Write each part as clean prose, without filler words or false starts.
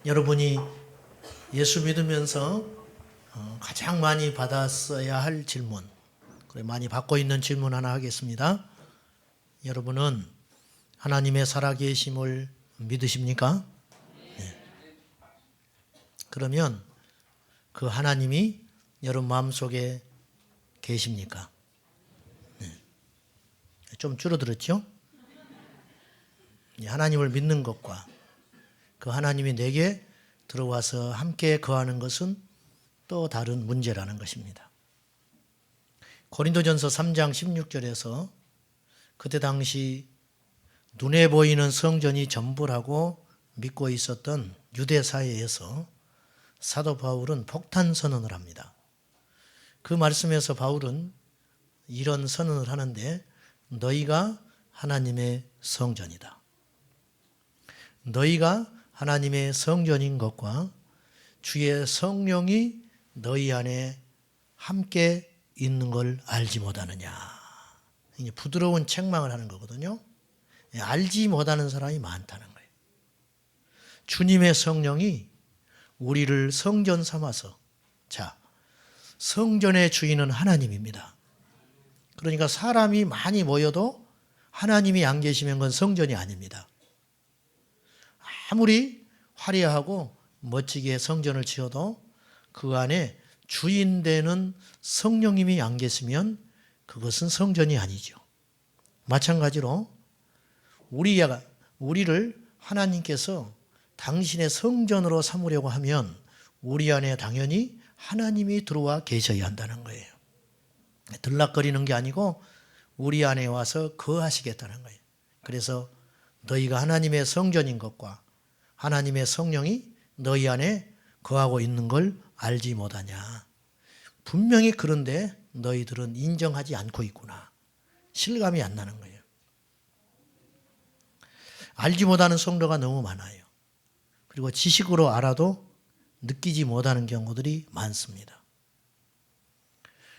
여러분이 예수 믿으면서 가장 많이 받았어야 할 질문, 많이 받고 있는 질문 하나 하겠습니다. 여러분은 하나님의 살아계심을 믿으십니까? 네. 그러면 그 하나님이 여러분 마음속에 계십니까? 네. 좀 줄어들었죠? 하나님을 믿는 것과 그 하나님이 내게 들어와서 함께 거하는 것은 또 다른 문제라는 것입니다. 고린도전서 3장 16절에서 그때 당시 눈에 보이는 성전이 전부라고 믿고 있었던 유대 사회에서 사도 바울은 폭탄 선언을 합니다. 그 말씀에서 바울은 이런 선언을 하는데, 너희가 하나님의 성전이다. 너희가 하나님의 성전인 것과 주의 성령이 너희 안에 함께 있는 걸 알지 못하느냐. 부드러운 책망을 하는 거거든요. 알지 못하는 사람이 많다는 거예요. 주님의 성령이 우리를 성전 삼아서, 성전의 주인은 하나님입니다. 그러니까 사람이 많이 모여도 하나님이 안 계시면 그건 성전이 아닙니다. 아무리 화려하고 멋지게 성전을 지어도 그 안에 주인 되는 성령님이 안 계시면 그것은 성전이 아니죠. 마찬가지로 우리를 하나님께서 당신의 성전으로 삼으려고 하면 우리 안에 당연히 하나님이 들어와 계셔야 한다는 거예요. 들락거리는 게 아니고 우리 안에 와서 거하시겠다는 거예요. 그래서 너희가 하나님의 성전인 것과 하나님의 성령이 너희 안에 거하고 있는 걸 알지 못하냐. 분명히 그런데 너희들은 인정하지 않고 있구나. 실감이 안 나는 거예요. 알지 못하는 성도가 너무 많아요. 그리고 지식으로 알아도 느끼지 못하는 경우들이 많습니다.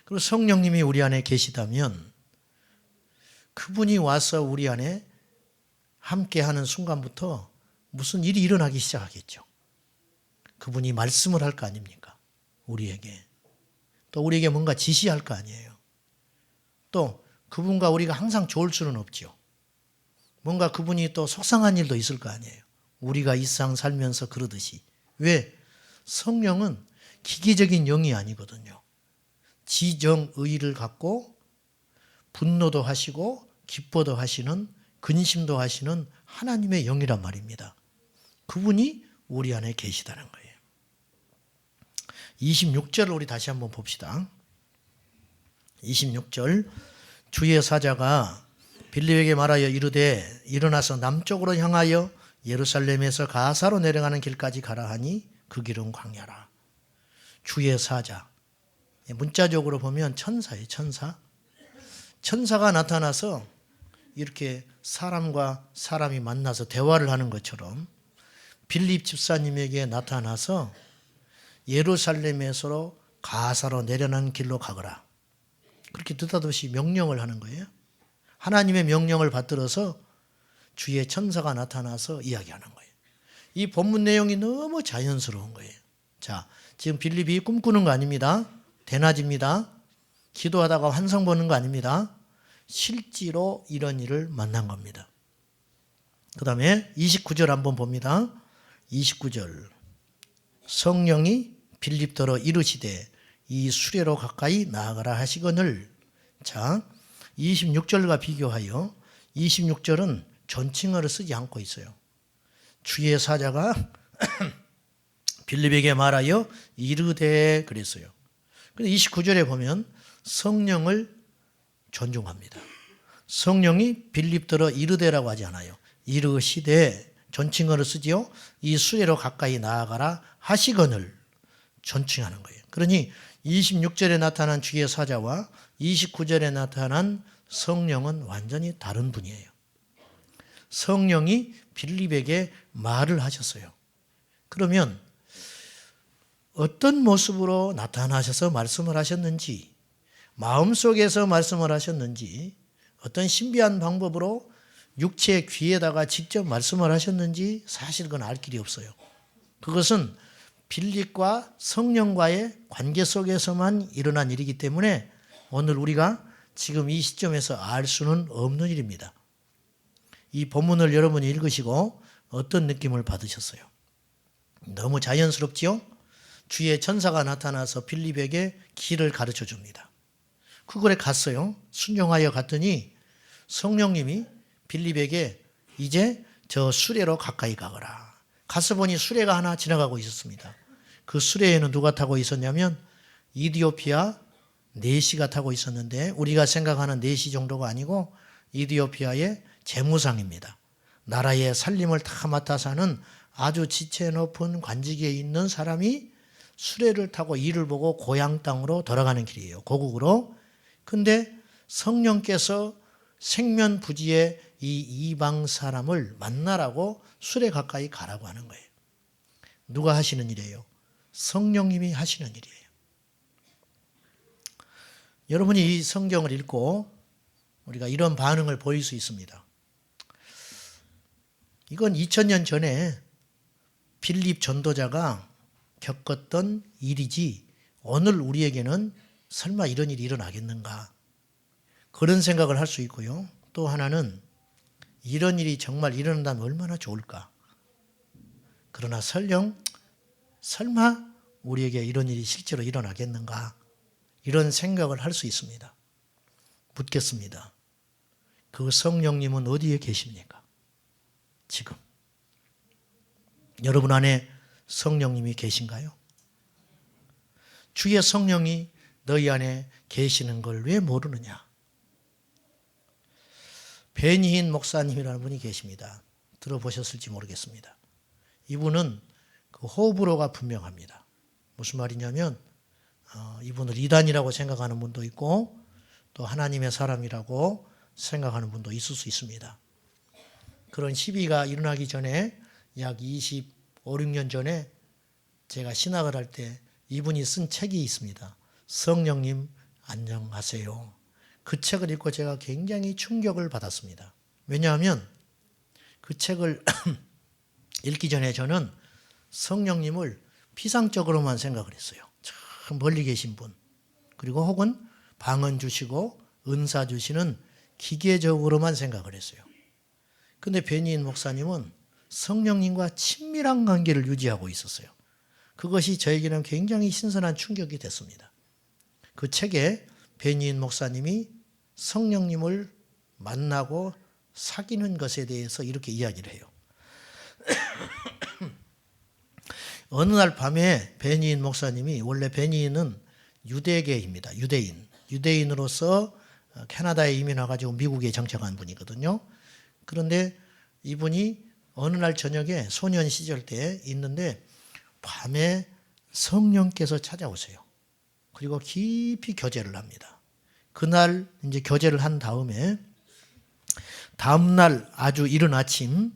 그리고 성령님이 우리 안에 계시다면 그분이 와서 우리 안에 함께하는 순간부터 무슨 일이 일어나기 시작하겠죠. 그분이 말씀을 할 거 아닙니까? 우리에게. 또 우리에게 뭔가 지시할 거 아니에요. 또 그분과 우리가 항상 좋을 수는 없죠. 뭔가 그분이 또 속상한 일도 있을 거 아니에요. 우리가 이 세상 살면서 그러듯이. 왜? 성령은 기계적인 영이 아니거든요. 지정의를 갖고 분노도 하시고 기뻐도 하시는, 근심도 하시는 하나님의 영이란 말입니다. 그분이 우리 안에 계시다는 거예요. 26절을 우리 다시 한번 봅시다. 26절, 주의 사자가 빌립에게 말하여 이르되 일어나서 남쪽으로 향하여 예루살렘에서 가사로 내려가는 길까지 가라 하니 그 길은 광야라. 주의 사자, 문자적으로 보면 천사예요. 천사가 나타나서 이렇게 사람과 사람이 만나서 대화를 하는 것처럼 빌립 집사님에게 나타나서 예루살렘에서 가사로 내려가는 길로 가거라. 그렇게 느닷없이 명령을 하는 거예요. 하나님의 명령을 받들어서 주의 천사가 나타나서 이야기하는 거예요. 이 본문 내용이 너무 자연스러운 거예요. 지금 빌립이 꿈꾸는 거 아닙니다. 대낮입니다. 기도하다가 환상 보는 거 아닙니다. 실제로 이런 일을 만난 겁니다. 그 다음에 29절 한번 봅니다. 29절, 성령이 빌립더러 이르시되 이 수레로 가까이 나아가라 하시거늘. 26절과 비교하여 26절은 존칭어를 쓰지 않고 있어요. 주의 사자가 빌립에게 말하여 이르되 그랬어요. 그런데 29절에 보면 성령을 존중합니다. 성령이 빌립더러 이르되라고 하지 않아요. 이르시되 존칭어를 쓰지요. 이 수레로 가까이 나아가라 하시거늘 존칭하는 거예요. 그러니 26절에 나타난 주의 사자와 29절에 나타난 성령은 완전히 다른 분이에요. 성령이 빌립에게 말을 하셨어요. 그러면 어떤 모습으로 나타나셔서 말씀을 하셨는지, 마음속에서 말씀을 하셨는지, 어떤 신비한 방법으로 육체의 귀에다가 직접 말씀을 하셨는지 사실 그건 알 길이 없어요. 그것은 빌립과 성령과의 관계 속에서만 일어난 일이기 때문에 오늘 우리가 지금 이 시점에서 알 수는 없는 일입니다. 이 본문을 여러분이 읽으시고 어떤 느낌을 받으셨어요? 너무 자연스럽지요? 주의 천사가 나타나서 빌립에게 길을 가르쳐 줍니다. 그 길에 갔어요. 순종하여 갔더니 성령님이 빌립에게 이제 저 수레로 가까이 가거라. 가서 보니 수레가 하나 지나가고 있었습니다. 그 수레에는 누가 타고 있었냐면 이디오피아 내시가 타고 있었는데 우리가 생각하는 내시 정도가 아니고 이디오피아의 재무상입니다. 나라의 살림을 다 맡아 사는 아주 지체 높은 관직에 있는 사람이 수레를 타고 이를 보고 고향 땅으로 돌아가는 길이에요. 고국으로. 근데 성령께서 생면부지의 이 이방 사람을 만나라고 수레 가까이 가라고 하는 거예요. 누가 하시는 일이에요? 성령님이 하시는 일이에요. 여러분이 이 성경을 읽고 우리가 이런 반응을 보일 수 있습니다. 이건 2000년 전에 빌립 전도자가 겪었던 일이지 오늘 우리에게는 설마 이런 일이 일어나겠는가? 그런 생각을 할 수 있고요. 또 하나는 이런 일이 정말 일어난다면 얼마나 좋을까? 그러나 설마 우리에게 이런 일이 실제로 일어나겠는가? 이런 생각을 할 수 있습니다. 묻겠습니다. 그 성령님은 어디에 계십니까? 지금. 여러분 안에 성령님이 계신가요? 주의 성령이 너희 안에 계시는 걸 왜 모르느냐? 베니힌 목사님이라는 분이 계십니다. 들어보셨을지 모르겠습니다. 이분은 그 호불호가 분명합니다. 무슨 말이냐면 이분을 이단이라고 생각하는 분도 있고 또 하나님의 사람이라고 생각하는 분도 있을 수 있습니다. 그런 시비가 일어나기 전에 약 25, 6년 전에 제가 신학을 할 때 이분이 쓴 책이 있습니다. 성령님 안녕하세요. 그 책을 읽고 제가 굉장히 충격을 받았습니다. 왜냐하면 그 책을 읽기 전에 저는 성령님을 피상적으로만 생각을 했어요. 참 멀리 계신 분. 그리고 혹은 방언 주시고 은사 주시는 기계적으로만 생각을 했어요. 근데 베니힌 목사님은 성령님과 친밀한 관계를 유지하고 있었어요. 그것이 저에게는 굉장히 신선한 충격이 됐습니다. 그 책에 베니힌 목사님이 성령님을 만나고 사귀는 것에 대해서 이렇게 이야기를 해요. 어느 날 밤에 베니힌 목사님이, 원래 베니힌은 유대계입니다. 유대인으로서 캐나다에 이민 와가지고 미국에 정착한 분이거든요. 그런데 이분이 어느 날 저녁에 소년 시절 때 있는데 밤에 성령께서 찾아오세요. 그리고 깊이 교제를 합니다. 그날 이제 교제를 한 다음에 다음날 아주 이른 아침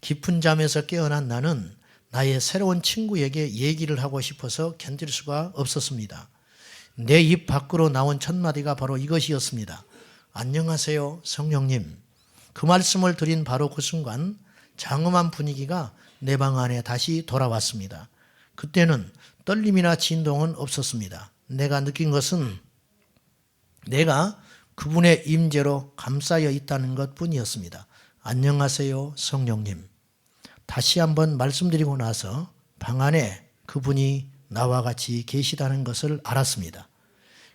깊은 잠에서 깨어난 나는 나의 새로운 친구에게 얘기를 하고 싶어서 견딜 수가 없었습니다. 내 입 밖으로 나온 첫 마디가 바로 이것이었습니다. 안녕하세요, 성령님. 그 말씀을 드린 바로 그 순간 장엄한 분위기가 내 방 안에 다시 돌아왔습니다. 그때는 떨림이나 진동은 없었습니다. 내가 느낀 것은 내가 그분의 임재로 감싸여 있다는 것뿐이었습니다. 안녕하세요, 성령님. 다시 한번 말씀드리고 나서 방 안에 그분이 나와 같이 계시다는 것을 알았습니다.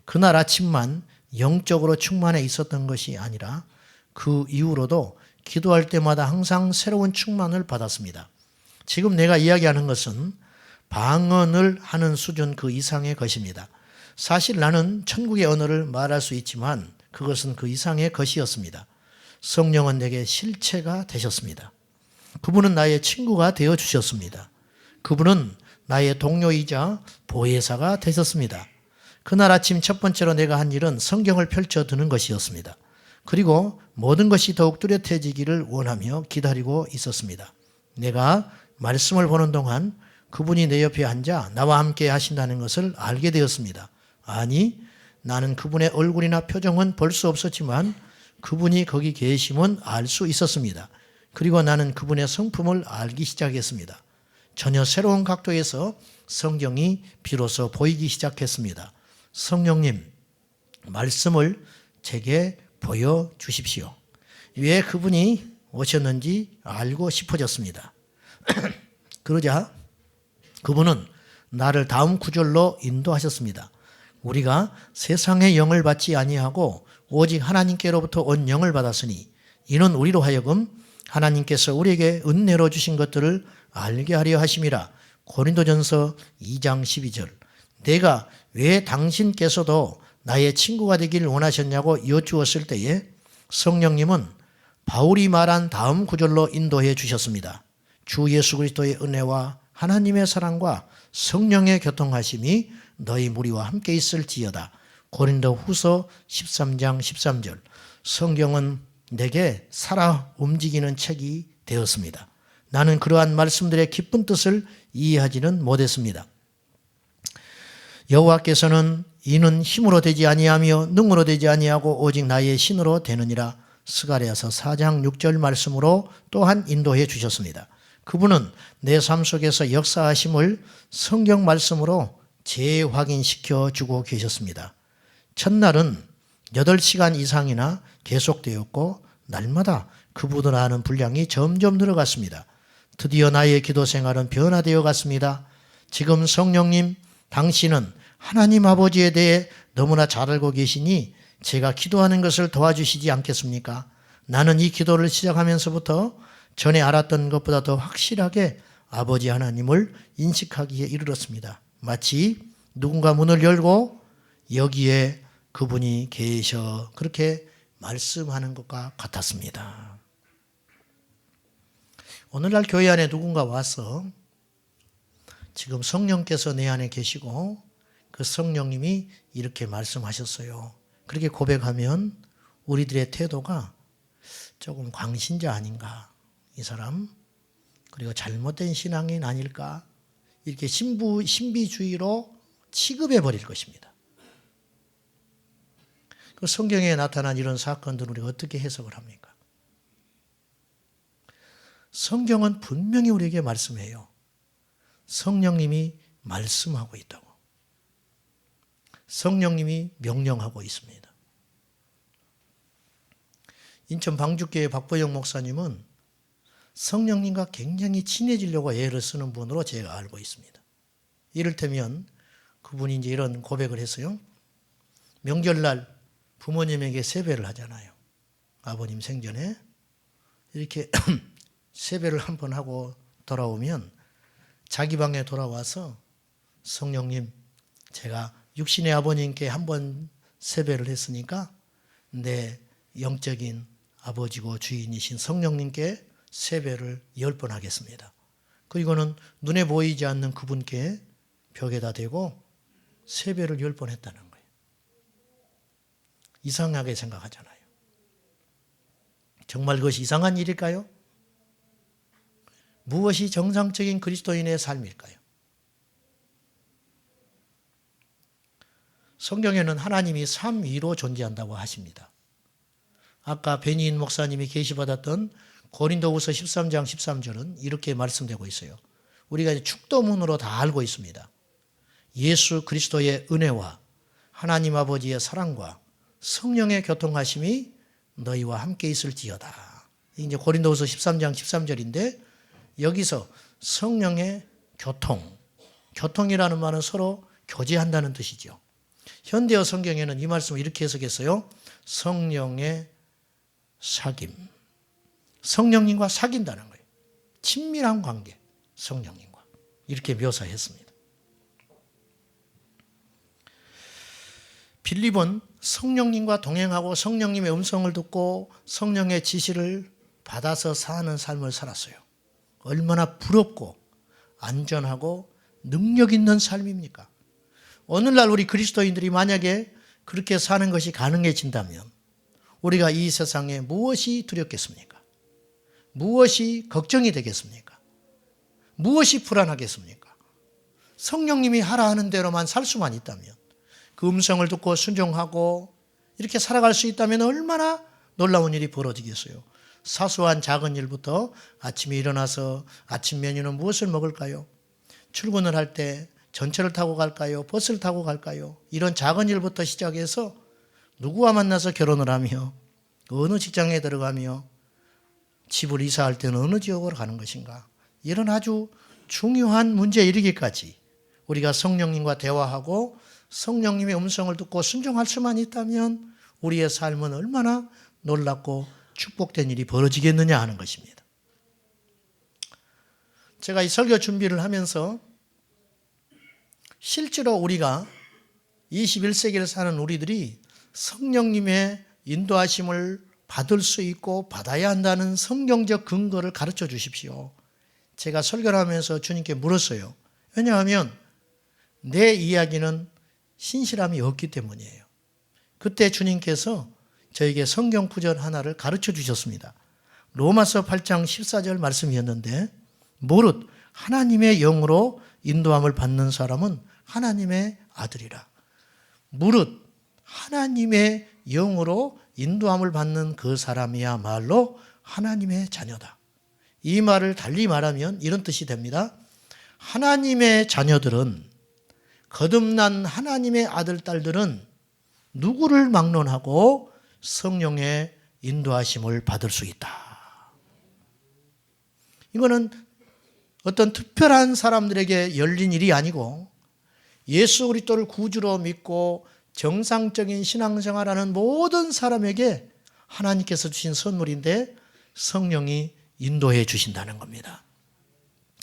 그날 아침만 영적으로 충만해 있었던 것이 아니라 그 이후로도 기도할 때마다 항상 새로운 충만을 받았습니다. 지금 내가 이야기하는 것은 방언을 하는 수준 그 이상의 것입니다. 사실 나는 천국의 언어를 말할 수 있지만 그것은 그 이상의 것이었습니다. 성령은 내게 실체가 되셨습니다. 그분은 나의 친구가 되어주셨습니다. 그분은 나의 동료이자 보혜사가 되셨습니다. 그날 아침 첫 번째로 내가 한 일은 성경을 펼쳐드는 것이었습니다. 그리고 모든 것이 더욱 뚜렷해지기를 원하며 기다리고 있었습니다. 내가 말씀을 보는 동안 그분이 내 옆에 앉아 나와 함께 하신다는 것을 알게 되었습니다. 아니, 나는 그분의 얼굴이나 표정은 볼 수 없었지만 그분이 거기 계심은 알 수 있었습니다. 그리고 나는 그분의 성품을 알기 시작했습니다. 전혀 새로운 각도에서 성경이 비로소 보이기 시작했습니다. 성령님, 말씀을 제게 보여주십시오. 왜 그분이 오셨는지 알고 싶어졌습니다. 그러자 그분은 나를 다음 구절로 인도하셨습니다. 우리가 세상의 영을 받지 아니하고 오직 하나님께로부터 온 영을 받았으니 이는 우리로 하여금 하나님께서 우리에게 은혜로 주신 것들을 알게 하려 하심이라. 고린도전서 2장 12절. 내가 왜 당신께서도 나의 친구가 되기를 원하셨냐고 여쭈었을 때에 성령님은 바울이 말한 다음 구절로 인도해 주셨습니다. 주 예수 그리스도의 은혜와 하나님의 사랑과 성령의 교통하심이 너희 무리와 함께 있을지어다. 고린도 후서 13장 13절. 성경은 내게 살아 움직이는 책이 되었습니다. 나는 그러한 말씀들의 깊은 뜻을 이해하지는 못했습니다. 여호와께서는 이는 힘으로 되지 아니하며 능으로 되지 아니하고 오직 나의 신으로 되느니라. 스가랴서 4장 6절 말씀으로 또한 인도해 주셨습니다. 그분은 내 삶 속에서 역사하심을 성경 말씀으로 재확인시켜 주고 계셨습니다. 첫날은 8시간 이상이나 계속되었고 날마다 그보다 하는 분량이 점점 늘어갔습니다. 드디어 나의 기도 생활은 변화되어 갔습니다. 지금 성령님, 당신은 하나님 아버지에 대해 너무나 잘 알고 계시니 제가 기도하는 것을 도와주시지 않겠습니까? 나는 이 기도를 시작하면서부터 전에 알았던 것보다 더 확실하게 아버지 하나님을 인식하기에 이르렀습니다. 마치 누군가 문을 열고 여기에 그분이 계셔 그렇게 말씀하는 것과 같았습니다. 오늘날 교회 안에 누군가 와서 지금 성령께서 내 안에 계시고 그 성령님이 이렇게 말씀하셨어요. 그렇게 고백하면 우리들의 태도가 조금 광신자 아닌가, 이 사람, 그리고 잘못된 신앙인 아닐까, 이렇게 신비주의로 취급해 버릴 것입니다. 그 성경에 나타난 이런 사건들을 우리가 어떻게 해석을 합니까? 성경은 분명히 우리에게 말씀해요. 성령님이 말씀하고 있다고. 성령님이 명령하고 있습니다. 인천 방주교회 박보영 목사님은 성령님과 굉장히 친해지려고 애를 쓰는 분으로 제가 알고 있습니다. 이를테면 그분이 이제 이런 고백을 했어요. 명절날 부모님에게 세배를 하잖아요. 아버님 생전에. 이렇게 세배를 한 번 하고 돌아오면 자기 방에 돌아와서 성령님, 제가 육신의 아버님께 한 번 세배를 했으니까 내 영적인 아버지고 주인이신 성령님께 세배를 10번 하겠습니다. 그리고는 눈에 보이지 않는 그분께 벽에다 대고 세배를 10번 했다는 거예요. 이상하게 생각하잖아요. 정말 그것이 이상한 일일까요? 무엇이 정상적인 그리스도인의 삶일까요? 성경에는 하나님이 삼위로 존재한다고 하십니다. 아까 베니인 목사님이 계시받았던 고린도후서 13장 13절은 이렇게 말씀되고 있어요. 우리가 축도문으로 다 알고 있습니다. 예수 그리스도의 은혜와 하나님 아버지의 사랑과 성령의 교통하심이 너희와 함께 있을지어다. 이제 고린도후서 13장 13절인데 여기서 성령의 교통이라는 말은 서로 교제한다는 뜻이죠. 현대어 성경에는 이 말씀을 이렇게 해석했어요. 성령의 사귐. 성령님과 사귄다는 거예요. 친밀한 관계, 성령님과. 이렇게 묘사했습니다. 빌립은 성령님과 동행하고 성령님의 음성을 듣고 성령의 지시를 받아서 사는 삶을 살았어요. 얼마나 부럽고 안전하고 능력 있는 삶입니까? 오늘날 우리 그리스도인들이 만약에 그렇게 사는 것이 가능해진다면 우리가 이 세상에 무엇이 두렵겠습니까? 무엇이 걱정이 되겠습니까? 무엇이 불안하겠습니까? 성령님이 하라 하는 대로만 살 수만 있다면, 그 음성을 듣고 순종하고 이렇게 살아갈 수 있다면 얼마나 놀라운 일이 벌어지겠어요? 사소한 작은 일부터 아침에 일어나서 아침 메뉴는 무엇을 먹을까요? 출근을 할 때 전철을 타고 갈까요? 버스를 타고 갈까요? 이런 작은 일부터 시작해서 누구와 만나서 결혼을 하며 어느 직장에 들어가며 집을 이사할 때는 어느 지역으로 가는 것인가? 이런 아주 중요한 문제에 이르기까지 우리가 성령님과 대화하고 성령님의 음성을 듣고 순종할 수만 있다면 우리의 삶은 얼마나 놀랍고 축복된 일이 벌어지겠느냐 하는 것입니다. 제가 이 설교 준비를 하면서 실제로 우리가 21세기를 사는 우리들이 성령님의 인도하심을 받을 수 있고 받아야 한다는 성경적 근거를 가르쳐 주십시오. 제가 설교를 하면서 주님께 물었어요. 왜냐하면 내 이야기는 신실함이 없기 때문이에요. 그때 주님께서 저에게 성경 구절 하나를 가르쳐 주셨습니다. 로마서 8장 14절 말씀이었는데 무릇 하나님의 영으로 인도함을 받는 사람은 하나님의 아들이라. 무릇 하나님의 영으로 인도함을 받는 그 사람이야말로 하나님의 자녀다. 이 말을 달리 말하면 이런 뜻이 됩니다. 하나님의 자녀들은, 거듭난 하나님의 아들, 딸들은 누구를 막론하고 성령의 인도하심을 받을 수 있다. 이거는 어떤 특별한 사람들에게 열린 일이 아니고 예수 그리스도를 구주로 믿고 정상적인 신앙생활하는 모든 사람에게 하나님께서 주신 선물인데 성령이 인도해 주신다는 겁니다.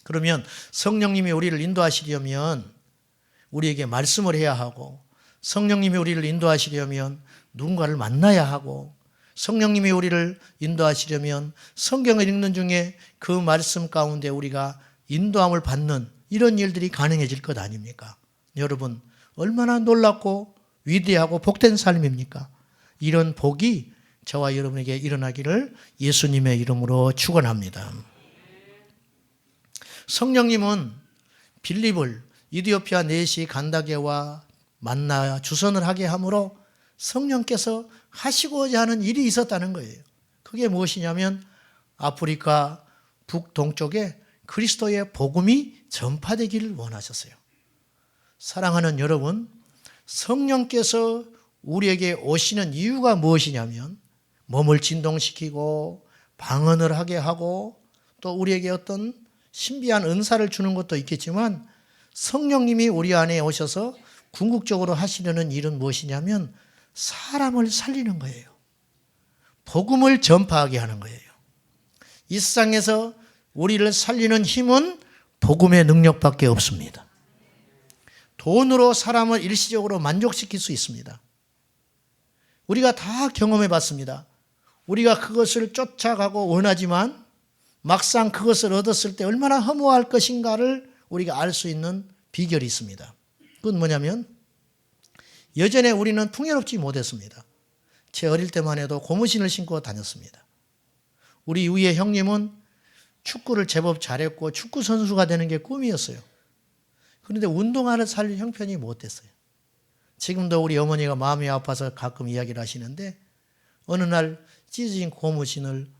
그러면 성령님이 우리를 인도하시려면 우리에게 말씀을 해야 하고, 성령님이 우리를 인도하시려면 누군가를 만나야 하고, 성령님이 우리를 인도하시려면 성경을 읽는 중에 그 말씀 가운데 우리가 인도함을 받는 이런 일들이 가능해질 것 아닙니까? 여러분, 얼마나 놀랍고 위대하고 복된 삶입니까? 이런 복이 저와 여러분에게 일어나기를 예수님의 이름으로 축원합니다. 성령님은 빌립을 이디오피아 내시 간다게와 만나 주선을 하게 함으로 성령께서 하시고자 하는 일이 있었다는 거예요. 그게 무엇이냐면 아프리카 북동쪽에 그리스도의 복음이 전파되기를 원하셨어요. 사랑하는 여러분, 성령께서 우리에게 오시는 이유가 무엇이냐면 몸을 진동시키고 방언을 하게 하고 또 우리에게 어떤 신비한 은사를 주는 것도 있겠지만 성령님이 우리 안에 오셔서 궁극적으로 하시려는 일은 무엇이냐면 사람을 살리는 거예요. 복음을 전파하게 하는 거예요. 이 세상에서 우리를 살리는 힘은 복음의 능력밖에 없습니다. 돈으로 사람을 일시적으로 만족시킬 수 있습니다. 우리가 다 경험해 봤습니다. 우리가 그것을 쫓아가고 원하지만 막상 그것을 얻었을 때 얼마나 허무할 것인가를 우리가 알 수 있는 비결이 있습니다. 그건 뭐냐면 여전에 우리는 풍요롭지 못했습니다. 제 어릴 때만 해도 고무신을 신고 다녔습니다. 우리 위의 형님은 축구를 제법 잘했고 축구 선수가 되는 게 꿈이었어요. 그런데 운동화를 살 형편이 못 됐어요. 지금도 우리 어머니가 마음이 아파서 가끔 이야기를 하시는데 어느 날 찢어진 고무신을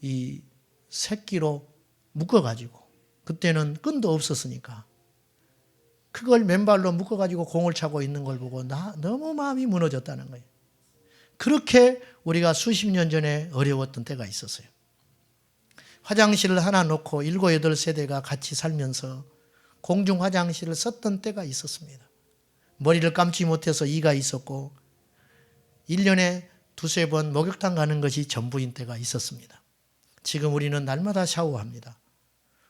이 새끼로 묶어가지고, 그때는 끈도 없었으니까 그걸 맨발로 묶어가지고 공을 차고 있는 걸 보고 너무 마음이 무너졌다는 거예요. 그렇게 우리가 수십 년 전에 어려웠던 때가 있었어요. 화장실을 하나 놓고 7, 8세대가 같이 살면서 공중 화장실을 썼던 때가 있었습니다. 머리를 감지 못해서 이가 있었고 1년에 2-3번 목욕탕 가는 것이 전부인 때가 있었습니다. 지금 우리는 날마다 샤워합니다.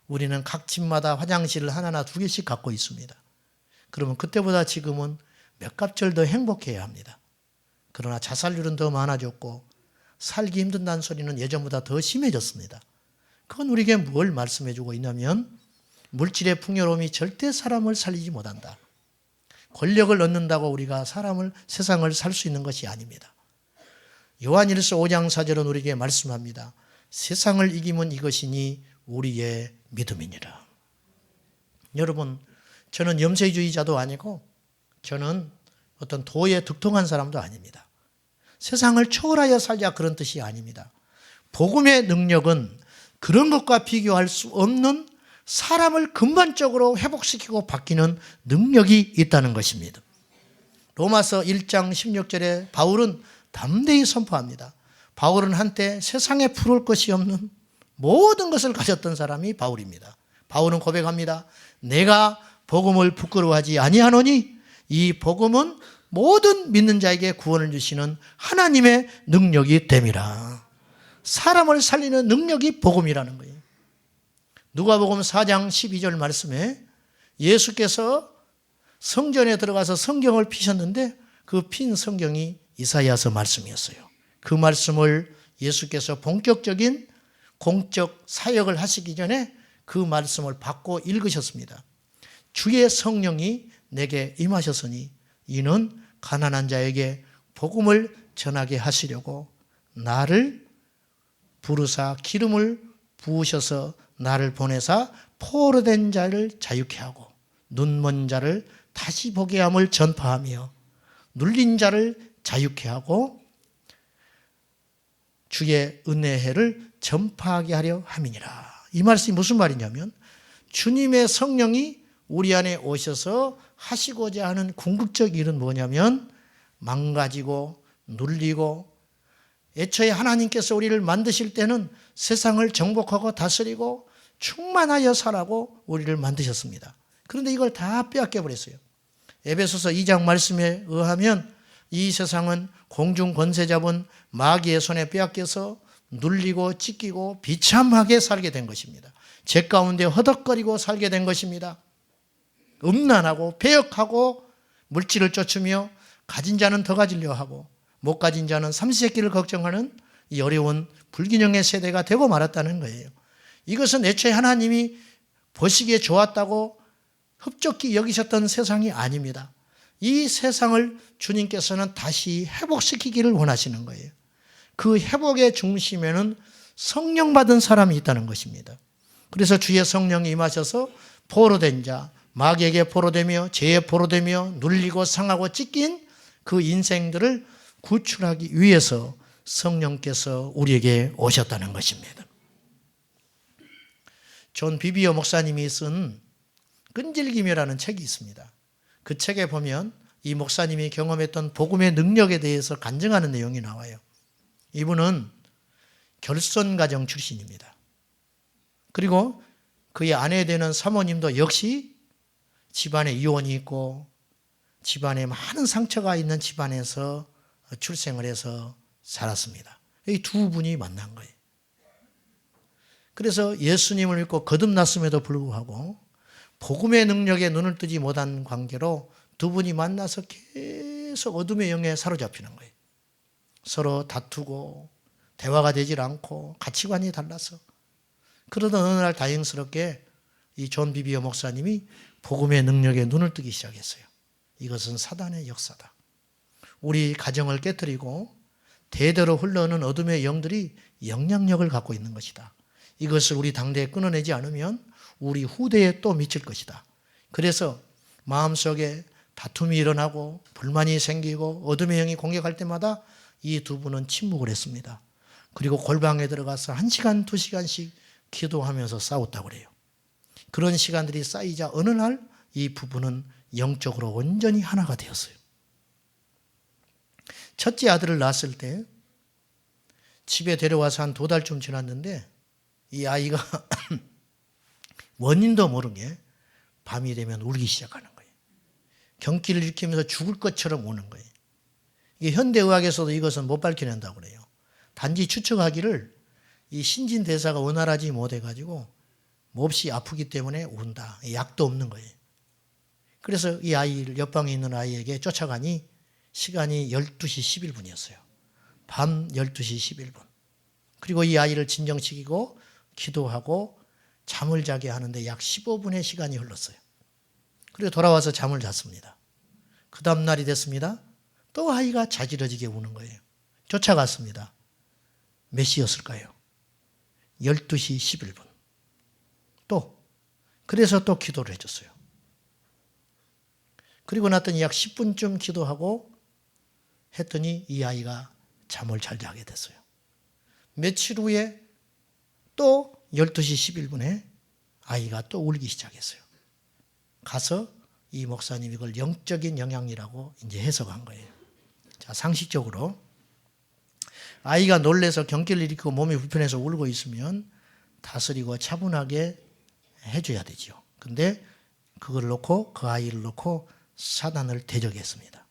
우리는 각 집마다 화장실을 하나나 2개씩 갖고 있습니다. 그러면 그때보다 지금은 몇 갑절 더 행복해야 합니다. 그러나 자살률은 더 많아졌고 살기 힘든다는 소리는 예전보다 더 심해졌습니다. 그건 우리에게 뭘 말씀해 주고 있냐면 물질의 풍요로움이 절대 사람을 살리지 못한다. 권력을 얻는다고 우리가 세상을 살 수 있는 것이 아닙니다. 요한일서 5장 4절은 우리에게 말씀합니다. 세상을 이기면 이것이니 우리의 믿음이니라. 여러분, 저는 염세주의자도 아니고 저는 어떤 도에 득통한 사람도 아닙니다. 세상을 초월하여 살자 그런 뜻이 아닙니다. 복음의 능력은 그런 것과 비교할 수 없는 사람을 근본적으로 회복시키고 바뀌는 능력이 있다는 것입니다. 로마서 1장 16절에 바울은 담대히 선포합니다. 바울은 한때 세상에 부러울 것이 없는 모든 것을 가졌던 사람이 바울입니다. 바울은 고백합니다. 내가 복음을 부끄러워하지 아니하노니 이 복음은 모든 믿는 자에게 구원을 주시는 하나님의 능력이 됨이라. 사람을 살리는 능력이 복음이라는 거예요. 누가복음 4장 12절 말씀에 예수께서 성전에 들어가서 성경을 피셨는데 그 핀 성경이 이사야서 말씀이었어요. 그 말씀을 예수께서 본격적인 공적 사역을 하시기 전에 그 말씀을 받고 읽으셨습니다. 주의 성령이 내게 임하셨으니 이는 가난한 자에게 복음을 전하게 하시려고 나를 부르사 기름을 부으셔서 나를 보내사 포로된 자를 자유케 하고 눈먼 자를 다시 보게 함을 전파하며 눌린 자를 자유케 하고 주의 은혜의 해를 전파하게 하려 함이니라. 이 말씀이 무슨 말이냐면 주님의 성령이 우리 안에 오셔서 하시고자 하는 궁극적 일은 뭐냐면 망가지고 눌리고 애초에 하나님께서 우리를 만드실 때는 세상을 정복하고 다스리고 충만하여 살라고 우리를 만드셨습니다. 그런데 이걸 다 빼앗겨 버렸어요. 에베소서 2장 말씀에 의하면 이 세상은 공중 권세 잡은 마귀의 손에 빼앗겨서 눌리고 찢기고 비참하게 살게 된 것입니다. 죄 가운데 허덕거리고 살게 된 것입니다. 음란하고 배역하고 물질을 쫓으며 가진 자는 더 가지려 하고 못 가진 자는 삼시세끼를 걱정하는 이 어려운 불균형의 세대가 되고 말았다는 거예요. 이것은 애초에 하나님이 보시기에 좋았다고 흡족히 여기셨던 세상이 아닙니다. 이 세상을 주님께서는 다시 회복시키기를 원하시는 거예요. 그 회복의 중심에는 성령 받은 사람이 있다는 것입니다. 그래서 주의 성령이 임하셔서 포로된 자, 마귀에게 포로되며 죄에 포로되며 눌리고 상하고 찢긴 그 인생들을 구출하기 위해서 성령께서 우리에게 오셨다는 것입니다. 존 비비어 목사님이 쓴 끈질김이라는 책이 있습니다. 그 책에 보면 이 목사님이 경험했던 복음의 능력에 대해서 간증하는 내용이 나와요. 이분은 결손가정 출신입니다. 그리고 그의 아내 되는 사모님도 역시 집안에 이혼이 있고 집안에 많은 상처가 있는 집안에서 출생을 해서 살았습니다. 이 두 분이 만난 거예요. 그래서 예수님을 믿고 거듭났음에도 불구하고 복음의 능력에 눈을 뜨지 못한 관계로 두 분이 만나서 계속 어둠의 영에 사로잡히는 거예요. 서로 다투고 대화가 되질 않고 가치관이 달라서 그러던 어느 날 다행스럽게 이 존 비비어 목사님이 복음의 능력에 눈을 뜨기 시작했어요. 이것은 사단의 역사다. 우리 가정을 깨뜨리고 대대로 흘러오는 어둠의 영들이 영향력을 갖고 있는 것이다. 이것을 우리 당대에 끊어내지 않으면 우리 후대에 또 미칠 것이다. 그래서 마음속에 다툼이 일어나고 불만이 생기고 어둠의 영이 공격할 때마다 이 두 분은 침묵을 했습니다. 그리고 골방에 들어가서 1시간, 2시간씩 기도하면서 싸웠다고 그래요. 그런 시간들이 쌓이자 어느 날 이 부부는 영적으로 온전히 하나가 되었어요. 첫째 아들을 낳았을 때 집에 데려와서 한 2달쯤 지났는데 이 아이가 원인도 모르게 밤이 되면 울기 시작하는 거예요. 경기를 일으키면서 죽을 것처럼 우는 거예요. 이게 현대의학에서도 이것은 못 밝혀낸다고 그래요. 단지 추측하기를 이 신진대사가 원활하지 못해가지고 몹시 아프기 때문에 운다. 약도 없는 거예요. 그래서 이 아이를 옆방에 있는 아이에게 쫓아가니 시간이 12시 11분이었어요. 밤 12시 11분. 그리고 이 아이를 진정시키고 기도하고 잠을 자게 하는데 약 15분의 시간이 흘렀어요. 그리고 돌아와서 잠을 잤습니다. 그 다음 날이 됐습니다. 또 아이가 자지러지게 우는 거예요. 쫓아갔습니다. 몇 시였을까요? 12시 11분. 그래서 또 기도를 해줬어요. 그리고 났더니 약 10분쯤 기도하고 했더니 이 아이가 잠을 잘 자게 됐어요. 며칠 후에 또 12시 11분에 아이가 또 울기 시작했어요. 가서 이 목사님이 이걸 영적인 영향이라고 이제 해석한 거예요. 자, 상식적으로 아이가 놀래서 경기를 일으키고 몸이 불편해서 울고 있으면 다스리고 차분하게 해줘야 되죠. 근데 그걸 놓고 그 아이를 놓고 사단을 대적했습니다.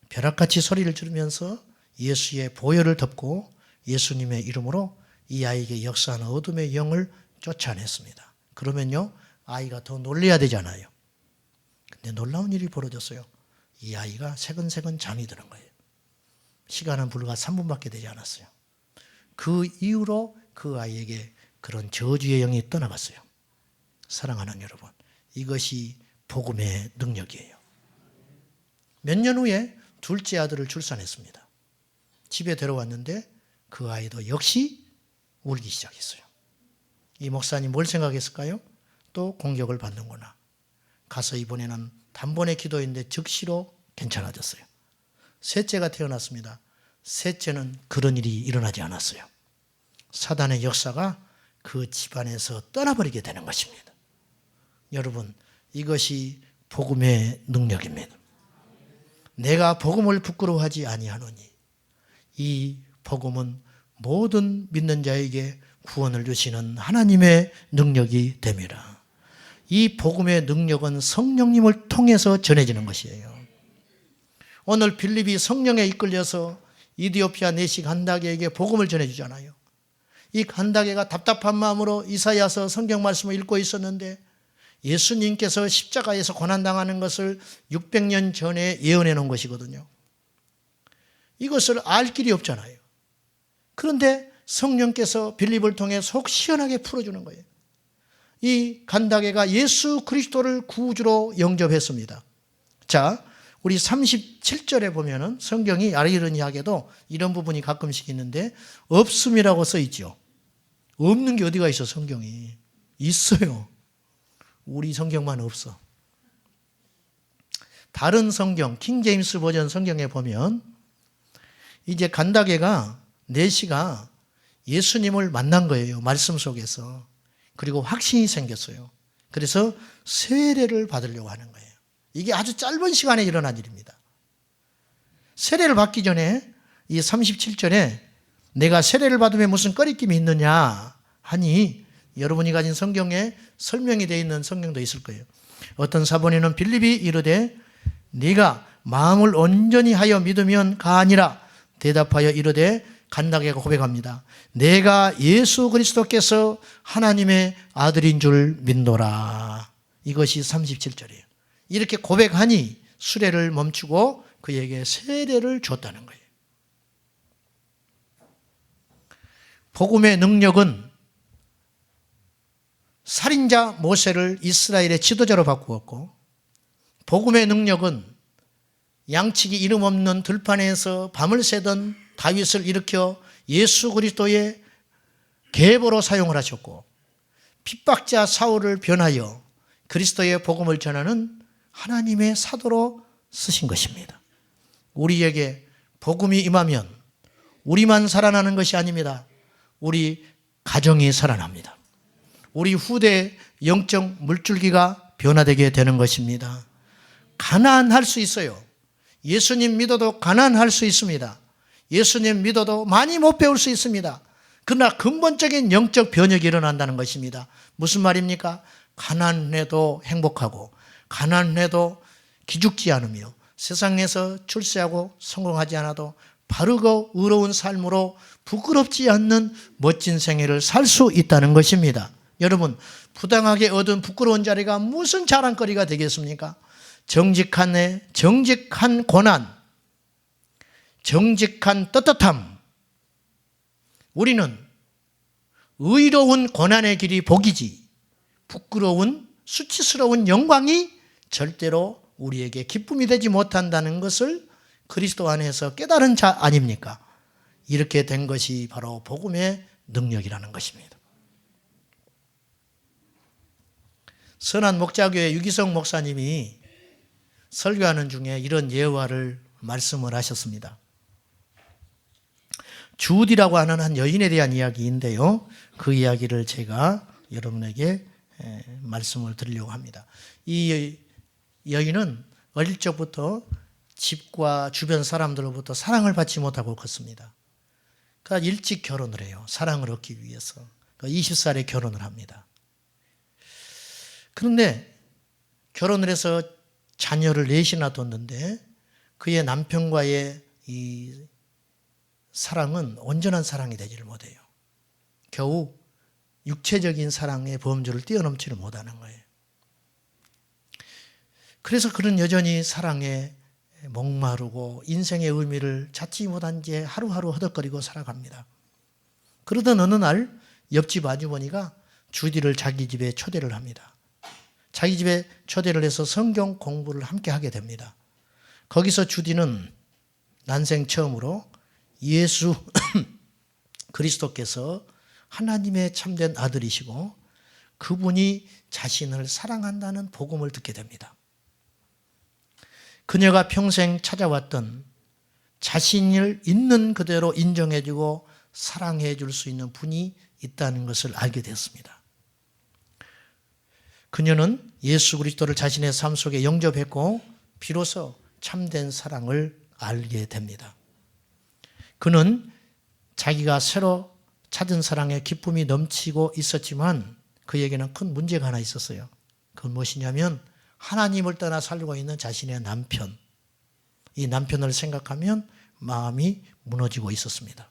벼락같이 소리를 지르면서 예수의 보혈을 덮고 예수님의 이름으로 이 아이에게 역사하는 어둠의 영을 쫓아냈습니다. 그러면요, 아이가 더 놀래야 되잖아요. 근데 놀라운 일이 벌어졌어요. 이 아이가 새근새근 잠이 드는 거예요. 시간은 불과 3분밖에 되지 않았어요. 그 이후로 그 아이에게 그런 저주의 영이 떠나갔어요. 사랑하는 여러분, 이것이 복음의 능력이에요. 몇 년 후에 둘째 아들을 출산했습니다. 집에 데려왔는데 그 아이도 역시 울기 시작했어요. 이 목사님 뭘 생각했을까요? 또 공격을 받는구나. 가서 이번에는 단번에 기도했는데 즉시로 괜찮아졌어요. 셋째가 태어났습니다. 셋째는 그런 일이 일어나지 않았어요. 사단의 역사가 그 집안에서 떠나버리게 되는 것입니다. 여러분, 이것이 복음의 능력입니다. 내가 복음을 부끄러워하지 아니하노니 이 복음은 모든 믿는 자에게 구원을 주시는 하나님의 능력이 됩니다. 이 복음의 능력은 성령님을 통해서 전해지는 것이에요. 오늘 빌립이 성령에 이끌려서 이디오피아 내시 간다게에게 복음을 전해주잖아요. 이 간다게가 답답한 마음으로 이사야서 성경 말씀을 읽고 있었는데 예수님께서 십자가에서 고난당하는 것을 600년 전에 예언해 놓은 것이거든요. 이것을 알 길이 없잖아요. 그런데 성령께서 빌립을 통해 속 시원하게 풀어주는 거예요. 이 간다게가 예수 그리스도를 구주로 영접했습니다. 자, 우리 37절에 보면은 성경이 아이러니하게도 이런 부분이 가끔씩 있는데 없음이라고 써 있죠. 없는 게 어디가 있어, 성경이. 있어요. 우리 성경만 없어. 다른 성경, 킹제임스 버전 성경에 보면 이제 간다게가 내시가 예수님을 만난 거예요. 말씀 속에서. 그리고 확신이 생겼어요. 그래서 세례를 받으려고 하는 거예요. 이게 아주 짧은 시간에 일어난 일입니다. 세례를 받기 전에 이 37절에 내가 세례를 받으면 무슨 꺼리낌이 있느냐 하니 여러분이 가진 성경에 설명이 되어 있는 성경도 있을 거예요. 어떤 사본에는 빌립이 이르되 네가 마음을 온전히 하여 믿으면 가하니라 대답하여 이르되 간다게가 고백합니다. 내가 예수 그리스도께서 하나님의 아들인 줄 믿노라. 이것이 37절이에요. 이렇게 고백하니 수레를 멈추고 그에게 세례를 줬다는 거예요. 복음의 능력은 살인자 모세를 이스라엘의 지도자로 바꾸었고, 복음의 능력은 양치기 이름 없는 들판에서 밤을 새던 다윗을 일으켜 예수 그리스도의 계보로 사용을 하셨고, 핍박자 사울을 변하여 그리스도의 복음을 전하는 하나님의 사도로 쓰신 것입니다. 우리에게 복음이 임하면 우리만 살아나는 것이 아닙니다. 우리 가정이 살아납니다. 우리 후대의 영적 물줄기가 변화되게 되는 것입니다. 가난할 수 있어요. 예수님 믿어도 가난할 수 있습니다. 예수님 믿어도 많이 못 배울 수 있습니다. 그러나 근본적인 영적 변혁이 일어난다는 것입니다. 무슨 말입니까? 가난해도 행복하고 가난해도 기죽지 않으며 세상에서 출세하고 성공하지 않아도 바르고 의로운 삶으로 부끄럽지 않는 멋진 생애를 살 수 있다는 것입니다. 여러분, 부당하게 얻은 부끄러운 자리가 무슨 자랑거리가 되겠습니까? 정직한 고난, 정직한 떳떳함. 우리는 의로운 고난의 길이 복이지 부끄러운 수치스러운 영광이 절대로 우리에게 기쁨이 되지 못한다는 것을 그리스도 안에서 깨달은 자 아닙니까? 이렇게 된 것이 바로 복음의 능력이라는 것입니다. 선한 목자교회 유기성 목사님이 설교하는 중에 이런 예화를 말씀을 하셨습니다. 주디라고 하는 한 여인에 대한 이야기인데요. 그 이야기를 제가 여러분에게 말씀을 드리려고 합니다. 이 여인은 어릴 적부터 집과 주변 사람들로부터 사랑을 받지 못하고 컸습니다. 그러니까 일찍 결혼을 해요. 사랑을 얻기 위해서. 그러니까 20살에 결혼을 합니다. 그런데 결혼을 해서 자녀를 넷이나 뒀는데 그의 남편과의 이 사랑은 온전한 사랑이 되지를 못해요. 겨우 육체적인 사랑의 범주를 뛰어넘지를 못하는 거예요. 그래서 그는 여전히 사랑에 목마르고 인생의 의미를 찾지 못한 채 하루하루 허덕거리고 살아갑니다. 그러던 어느 날 옆집 아주머니가 주디를 자기 집에 초대를 합니다. 자기 집에 초대를 해서 성경 공부를 함께 하게 됩니다. 거기서 주디는 난생 처음으로 예수 그리스도께서 하나님의 참된 아들이시고 그분이 자신을 사랑한다는 복음을 듣게 됩니다. 그녀가 평생 찾아왔던 자신을 있는 그대로 인정해주고 사랑해 줄 수 있는 분이 있다는 것을 알게 됐습니다. 그녀는 예수 그리스도를 자신의 삶 속에 영접했고 비로소 참된 사랑을 알게 됩니다. 그는 자기가 새로 찾은 사랑에 기쁨이 넘치고 있었지만 그에게는 큰 문제가 하나 있었어요. 그건 무엇이냐면 하나님을 떠나 살고 있는 자신의 남편, 이 남편을 생각하면 마음이 무너지고 있었습니다.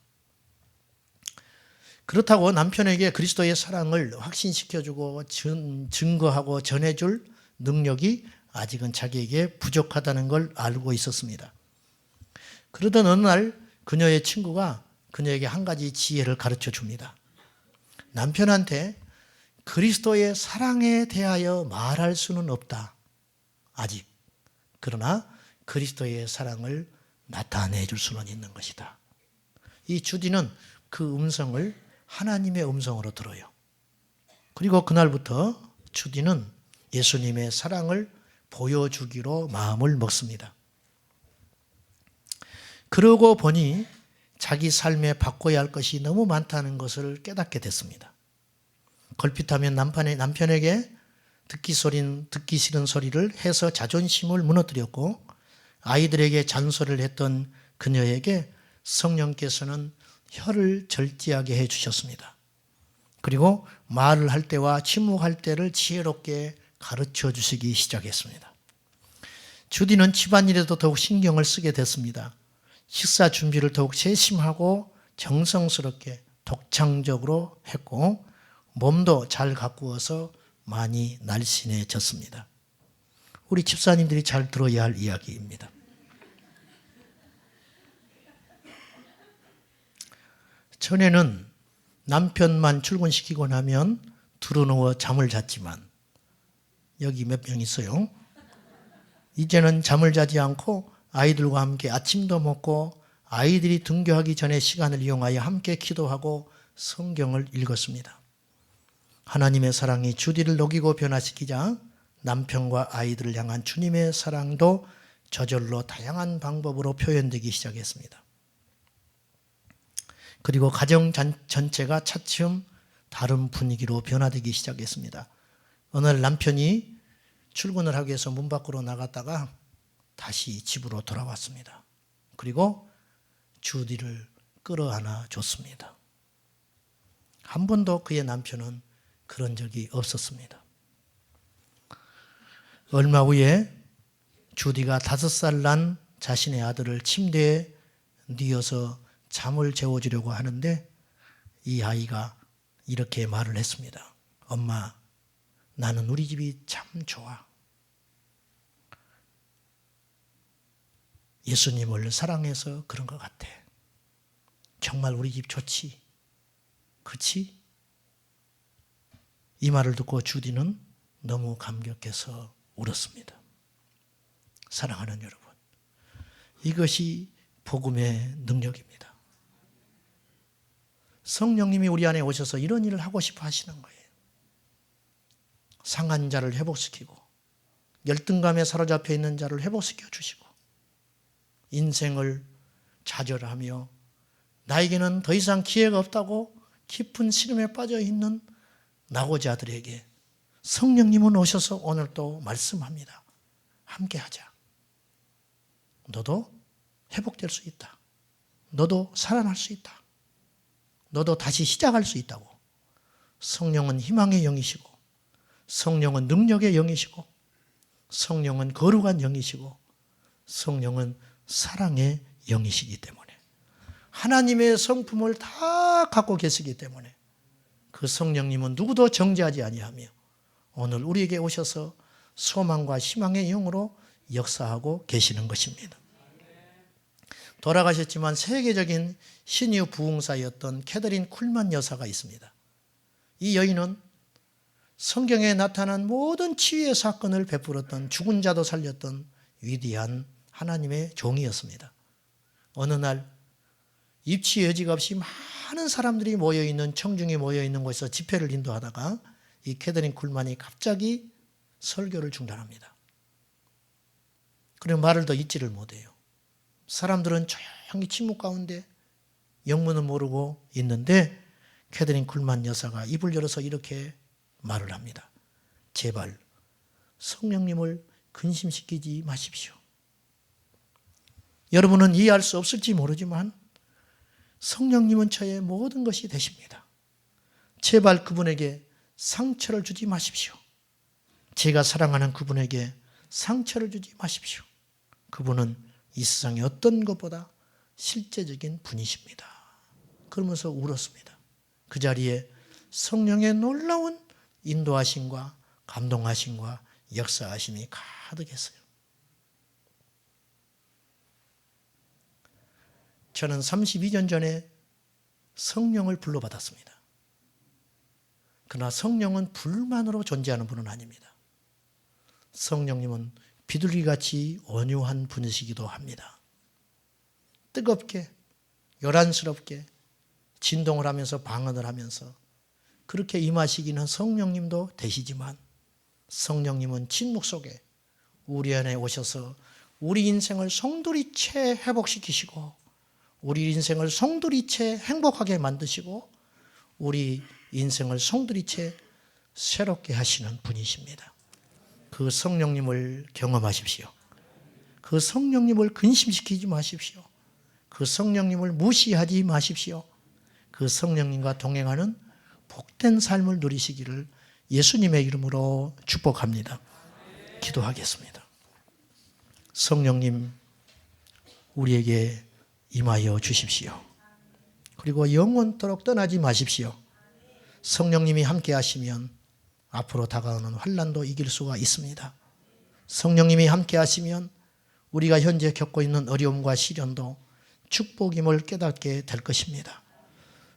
그렇다고 남편에게 그리스도의 사랑을 확신시켜주고 증거하고 전해줄 능력이 아직은 자기에게 부족하다는 걸 알고 있었습니다. 그러던 어느 날 그녀의 친구가 그녀에게 한 가지 지혜를 가르쳐 줍니다. 남편한테 그리스도의 사랑에 대하여 말할 수는 없다. 아직. 그러나 그리스도의 사랑을 나타내 줄 수는 있는 것이다. 이 주디는 그 음성을 하나님의 음성으로 들어요. 그리고 그날부터 주디는 예수님의 사랑을 보여주기로 마음을 먹습니다. 그러고 보니 자기 삶에 바꿔야 할 것이 너무 많다는 것을 깨닫게 됐습니다. 걸핏하면 남편에게 듣기 싫은 소리를 해서 자존심을 무너뜨렸고 아이들에게 잔소리를 했던 그녀에게 성령께서는 혀를 절제하게 해주셨습니다. 그리고 말을 할 때와 침묵할 때를 지혜롭게 가르쳐 주시기 시작했습니다. 주디는 집안일에도 더욱 신경을 쓰게 됐습니다. 식사 준비를 더욱 세심하고 정성스럽게 독창적으로 했고 몸도 잘 가꾸어서 많이 날씬해졌습니다. 우리 집사님들이 잘 들어야 할 이야기입니다. 전에는 남편만 출근시키고 나면 두루누워 잠을 잤지만 여기 몇 명 있어요. 이제는 잠을 자지 않고 아이들과 함께 아침도 먹고 아이들이 등교하기 전에 시간을 이용하여 함께 기도하고 성경을 읽었습니다. 하나님의 사랑이 주디를 녹이고 변화시키자 남편과 아이들을 향한 주님의 사랑도 저절로 다양한 방법으로 표현되기 시작했습니다. 그리고 가정 전체가 차츰 다른 분위기로 변화되기 시작했습니다. 어느 날 남편이 출근을 하기 위해서 문 밖으로 나갔다가 다시 집으로 돌아왔습니다. 그리고 주디를 끌어안아 줬습니다. 한 번도 그의 남편은 그런 적이 없었습니다. 얼마 후에 주디가 5살 난 자신의 아들을 침대에 뉘어서 잠을 재워주려고 하는데 이 아이가 이렇게 말을 했습니다. 엄마, 나는 우리 집이 참 좋아. 예수님을 사랑해서 그런 것 같아. 정말 우리 집 좋지? 그치? 이 말을 듣고 주디는 너무 감격해서 울었습니다. 사랑하는 여러분, 이것이 복음의 능력입니다. 성령님이 우리 안에 오셔서 이런 일을 하고 싶어 하시는 거예요. 상한 자를 회복시키고 열등감에 사로잡혀 있는 자를 회복시켜 주시고 인생을 좌절하며 나에게는 더 이상 기회가 없다고 깊은 시름에 빠져 있는 낙오자들에게 성령님은 오셔서 오늘 또 말씀합니다. 함께하자. 너도 회복될 수 있다. 너도 살아날 수 있다. 너도 다시 시작할 수 있다고. 성령은 희망의 영이시고, 성령은 능력의 영이시고, 성령은 거룩한 영이시고, 성령은 사랑의 영이시기 때문에 하나님의 성품을 다 갖고 계시기 때문에 그 성령님은 누구도 정죄하지 아니하며 오늘 우리에게 오셔서 소망과 희망의 영으로 역사하고 계시는 것입니다. 돌아가셨지만 세계적인 신유 부흥사였던 캐더린 쿨만 여사가 있습니다. 이 여인은 성경에 나타난 모든 치유의 사건을 베풀었던, 죽은 자도 살렸던 위대한 하나님의 종이었습니다. 어느 날 입치 여지가 없이 많은 사람들이 모여있는, 청중이 모여있는 곳에서 집회를 인도하다가 이 캐더린 쿨만이 갑자기 설교를 중단합니다. 그리고 말을 더 잇지를 못해요. 사람들은 조용히 침묵 가운데 영문은 모르고 있는데 캐더린 쿨만 여사가 입을 열어서 이렇게 말을 합니다. 제발 성령님을 근심시키지 마십시오. 여러분은 이해할 수 없을지 모르지만 성령님은 저의 모든 것이 되십니다. 제발 그분에게 상처를 주지 마십시오. 제가 사랑하는 그분에게 상처를 주지 마십시오. 그분은 이 세상의 어떤 것보다 실제적인 분이십니다. 그러면서 울었습니다. 그 자리에 성령의 놀라운 인도하심과 감동하심과 역사하심이 가득했어요. 저는 32년 전에 성령을 불러받았습니다. 그러나 성령은 불만으로 존재하는 분은 아닙니다. 성령님은 비둘기같이 온유한 분이시기도 합니다. 뜨겁게, 요란스럽게 진동을 하면서 방언을 하면서 그렇게 임하시기는 성령님도 되시지만 성령님은 침묵 속에 우리 안에 오셔서 우리 인생을 송두리째 회복시키시고 우리 인생을 송두리째 행복하게 만드시고 우리 인생을 송두리째 새롭게 하시는 분이십니다. 그 성령님을 경험하십시오. 그 성령님을 근심시키지 마십시오. 그 성령님을 무시하지 마십시오. 그 성령님과 동행하는 복된 삶을 누리시기를 예수님의 이름으로 축복합니다. 기도하겠습니다. 성령님, 우리에게 임하여 주십시오. 그리고 영원토록 떠나지 마십시오. 성령님이 함께 하시면 앞으로 다가오는 환난도 이길 수가 있습니다. 성령님이 함께 하시면 우리가 현재 겪고 있는 어려움과 시련도 축복임을 깨닫게 될 것입니다.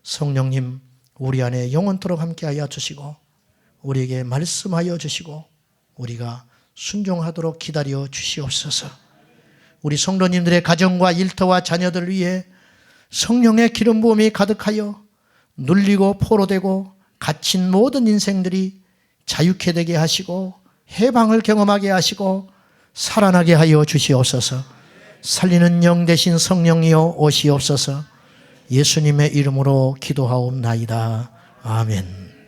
성령님, 우리 안에 영원토록 함께하여 주시고 우리에게 말씀하여 주시고 우리가 순종하도록 기다려 주시옵소서. 우리 성도님들의 가정과 일터와 자녀들 위해 성령의 기름 부음이 가득하여 눌리고 포로되고 갇힌 모든 인생들이 자유케 되게 하시고 해방을 경험하게 하시고 살아나게 하여 주시옵소서. 살리는 영 되신 성령이여 오시옵소서. 예수님의 이름으로 기도하옵나이다. 아멘.